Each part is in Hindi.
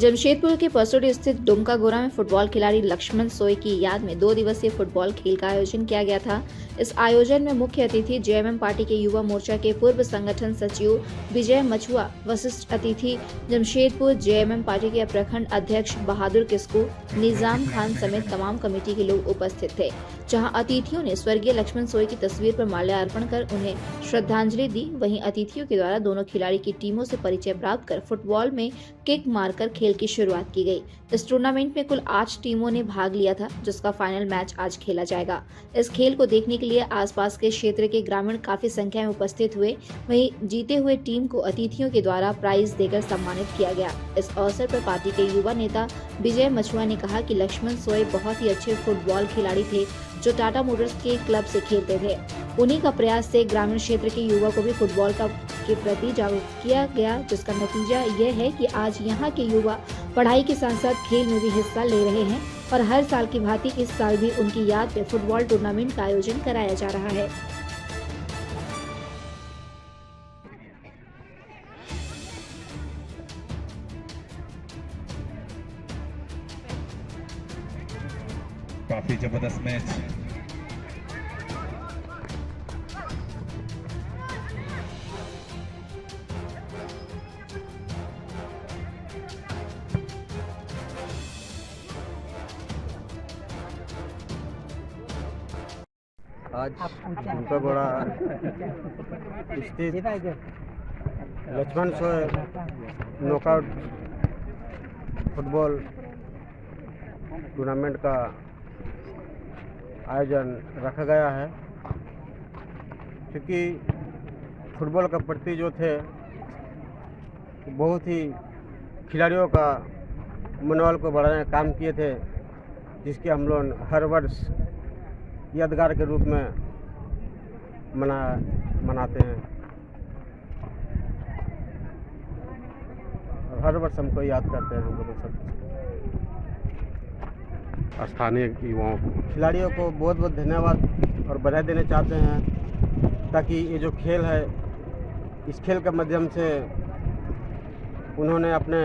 जमशेदपुर के परसोडी स्थित डुमका गोरा में फुटबॉल खिलाड़ी लक्ष्मण सोय की याद में 2 दिवसीय फुटबॉल खेल का आयोजन किया गया था। इस आयोजन में मुख्य अतिथि जेएमएम पार्टी के युवा मोर्चा के पूर्व संगठन सचिव विजय मछुआ, वरिष्ठ अतिथि जमशेदपुर जेएमएम पार्टी के प्रखंड अध्यक्ष बहादुर किस्कू, निजाम खान समेत तमाम कमेटी के लोग उपस्थित थे। जहां अतिथियों ने स्वर्गीय लक्ष्मण सोय की तस्वीर पर माल्यार्पण कर उन्हें श्रद्धांजलि दी। वहीं अतिथियों के द्वारा दोनों खिलाड़ी की टीमों से परिचय प्राप्त कर फुटबॉल में किक मारकर खेल की शुरुआत की गई। इस टूर्नामेंट में कुल 8 टीमों ने भाग लिया था, जिसका फाइनल मैच आज खेला जाएगा। इस खेल को देखने के लिए आसपास के क्षेत्र के ग्रामीण काफी संख्या में उपस्थित हुए। वहीं जीते हुए टीम को अतिथियों के द्वारा प्राइज देकर सम्मानित किया गया। इस अवसर पर पार्टी के युवा नेता विजय मछुआ ने कहा कि लक्ष्मण सोय बहुत ही अच्छे फुटबॉल खिलाड़ी थे, जो टाटा मोटर्स के क्लब से खेलते थे। उन्हीं का प्रयास से ग्रामीण क्षेत्र के युवा को भी फुटबॉल के प्रति जागरूक किया गया, जिसका नतीजा यह है कि आज यहाँ के युवा पढ़ाई के साथ साथ खेल में भी हिस्सा ले रहे हैं और हर साल की भांति इस साल भी उनकी याद में फुटबॉल टूर्नामेंट का आयोजन कराया जा रहा है। काफी जबरदस्त मैच। आज डुमका गोरा स्थित लक्ष्मण सोय नॉकआउट फुटबॉल टूर्नामेंट का आयोजन रखा गया है, क्योंकि फुटबॉल का प्रति जो थे बहुत ही खिलाड़ियों का मनोबल को बढ़ाने का काम किए थे, जिसके हम लोग हर वर्ष यादगार के रूप में मनाते हैं और हर वर्ष हमको याद करते हैं। हम लोग सब स्थानीय युवाओं को, खिलाड़ियों को बहुत बहुत धन्यवाद और बधाई देना चाहते हैं, ताकि ये जो खेल है, इस खेल के माध्यम से उन्होंने अपने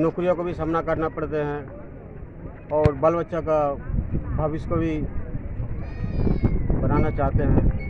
नौकरियों को भी सामना करना पड़ते हैं और बाल बच्चा का भविष्य को भी बनाना चाहते हैं।